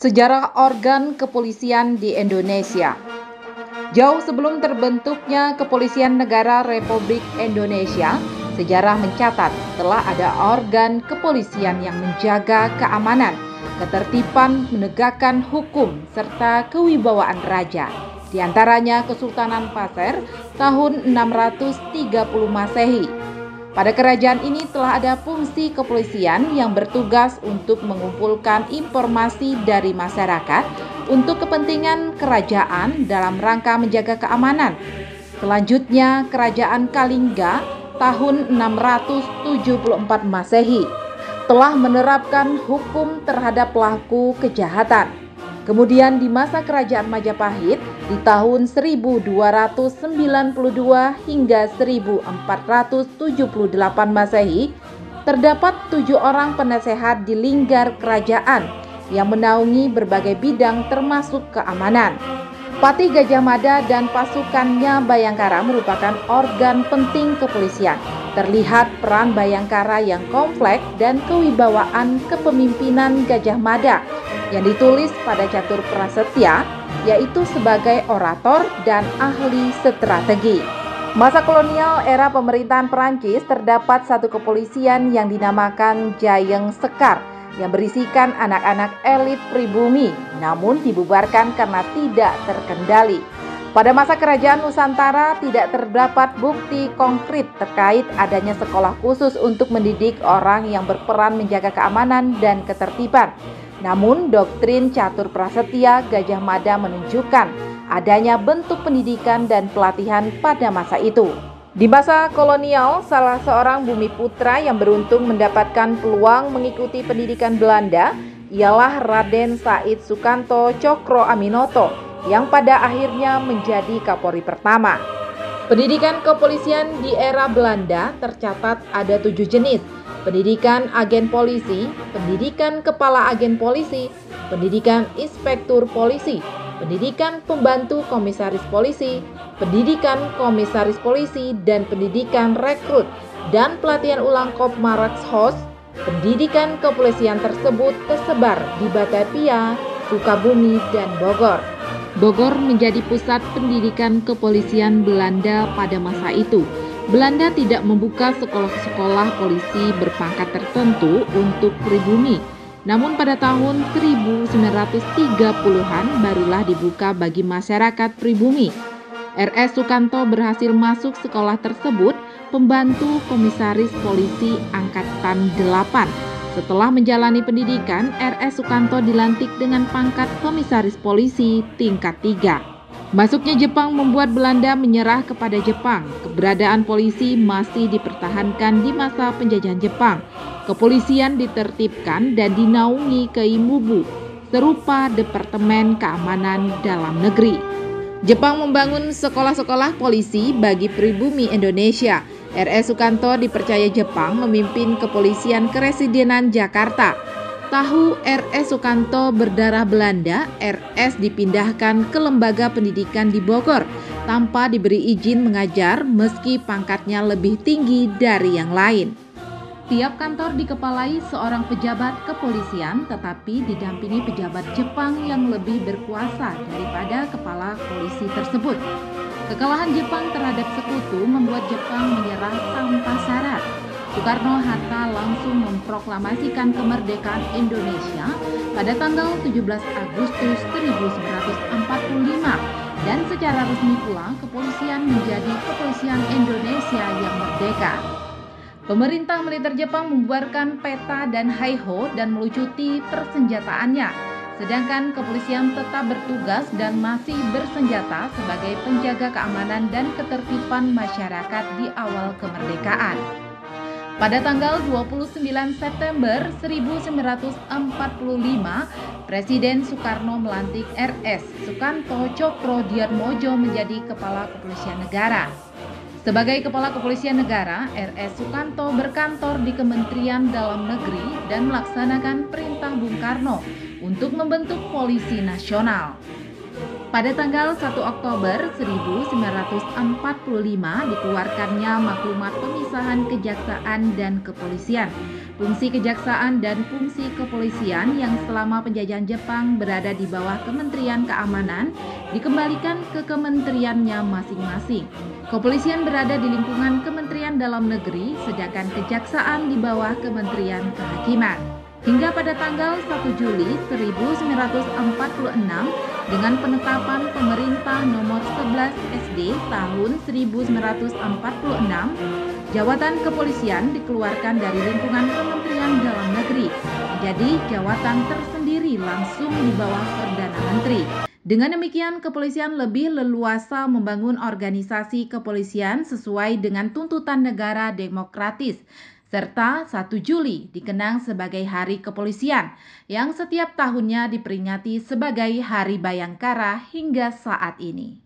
Sejarah organ kepolisian di Indonesia. Jauh sebelum terbentuknya Kepolisian Negara Republik Indonesia, sejarah mencatat telah ada organ kepolisian yang menjaga keamanan, ketertiban, menegakkan hukum, serta kewibawaan raja. Di antaranya Kesultanan Pasir tahun 630 Masehi. Pada kerajaan ini telah ada fungsi kepolisian yang bertugas untuk mengumpulkan informasi dari masyarakat untuk kepentingan kerajaan dalam rangka menjaga keamanan. Selanjutnya, Kerajaan Kalingga tahun 674 Masehi telah menerapkan hukum terhadap pelaku kejahatan. Kemudian di masa Kerajaan Majapahit di tahun 1292 hingga 1478 Masehi, terdapat 7 orang penasehat di lingkar kerajaan yang menaungi berbagai bidang termasuk keamanan. Patih Gajah Mada dan pasukannya Bayangkara merupakan organ penting kepolisian. Terlihat peran Bayangkara yang kompleks dan kewibawaan kepemimpinan Gajah Mada yang ditulis pada Catur Prasetya, yaitu sebagai orator dan ahli strategi. Masa kolonial era pemerintahan Perancis terdapat satu kepolisian yang dinamakan Jayeng Sekar yang berisikan anak-anak elit pribumi, namun dibubarkan karena tidak terkendali. Pada masa kerajaan Nusantara tidak terdapat bukti konkret terkait adanya sekolah khusus untuk mendidik orang yang berperan menjaga keamanan dan ketertiban. Namun doktrin Catur Prasetya Gajah Mada menunjukkan adanya bentuk pendidikan dan pelatihan pada masa itu. Di masa kolonial, salah seorang bumi putra yang beruntung mendapatkan peluang mengikuti pendidikan Belanda ialah Raden Said Sukanto Cokro Aminoto yang pada akhirnya menjadi Kapolri pertama. Pendidikan kepolisian di era Belanda tercatat ada 7 jenis. Pendidikan agen polisi, pendidikan kepala agen polisi, pendidikan inspektur polisi, pendidikan pembantu komisaris polisi, pendidikan komisaris polisi, dan pendidikan rekrut dan pelatihan ulang Kopmarats. Pendidikan kepolisian tersebut tersebar di Batavia, Sukabumi, dan Bogor. Bogor menjadi pusat pendidikan kepolisian Belanda pada masa itu. Belanda tidak membuka sekolah-sekolah polisi berpangkat tertentu untuk pribumi. Namun pada tahun 1930-an barulah dibuka bagi masyarakat pribumi. R.S. Sukanto berhasil masuk sekolah tersebut pembantu komisaris polisi Angkatan 8. Setelah menjalani pendidikan, R.S. Sukanto dilantik dengan pangkat komisaris polisi tingkat 3. Masuknya Jepang membuat Belanda menyerah kepada Jepang. Keberadaan polisi masih dipertahankan di masa penjajahan Jepang. Kepolisian ditertibkan dan dinaungi Keimubu, serupa Departemen Keamanan Dalam Negeri. Jepang membangun sekolah-sekolah polisi bagi pribumi Indonesia. R.S. Sukanto dipercaya Jepang memimpin kepolisian Keresidenan Jakarta. Tahu R.S. Sukanto berdarah Belanda, R.S. dipindahkan ke lembaga pendidikan di Bogor tanpa diberi izin mengajar meski pangkatnya lebih tinggi dari yang lain. Tiap kantor dikepalai seorang pejabat kepolisian tetapi didampingi pejabat Jepang yang lebih berkuasa daripada kepala polisi tersebut. Kekalahan Jepang terhadap sekutu membuat Jepang menyerah tanpa syarat. Soekarno-Hatta langsung memproklamasikan kemerdekaan Indonesia pada tanggal 17 Agustus 1945 dan secara resmi pula kepolisian menjadi Kepolisian Indonesia yang merdeka. Pemerintah militer Jepang membubarkan peta dan Heiho dan melucuti persenjataannya, sedangkan kepolisian tetap bertugas dan masih bersenjata sebagai penjaga keamanan dan ketertiban masyarakat di awal kemerdekaan. Pada tanggal 29 September 1945, Presiden Soekarno melantik R.S. Sukanto Cokrodiyatmojo menjadi Kepala Kepolisian Negara. Sebagai Kepala Kepolisian Negara, R.S. Sukanto berkantor di Kementerian Dalam Negeri dan melaksanakan perintah Bung Karno untuk membentuk Polisi Nasional. Pada tanggal 1 Oktober 1945 dikeluarkannya maklumat pemisahan kejaksaan dan kepolisian. Fungsi kejaksaan dan fungsi kepolisian yang selama penjajahan Jepang berada di bawah Kementerian Keamanan dikembalikan ke kementeriannya masing-masing. Kepolisian berada di lingkungan Kementerian Dalam Negeri, sedangkan kejaksaan di bawah Kementerian Kehakiman. Hingga pada tanggal 1 Juli 1946 dengan penetapan Pemerintah Nomor 11 SD tahun 1946, jawatan kepolisian dikeluarkan dari lingkungan Kementerian Dalam Negeri menjadi jawatan tersendiri langsung di bawah Perdana Menteri. Dengan demikian, kepolisian lebih leluasa membangun organisasi kepolisian sesuai dengan tuntutan negara demokratis. Serta 1 Juli dikenang sebagai Hari Kepolisian yang setiap tahunnya diperingati sebagai Hari Bayangkara hingga saat ini.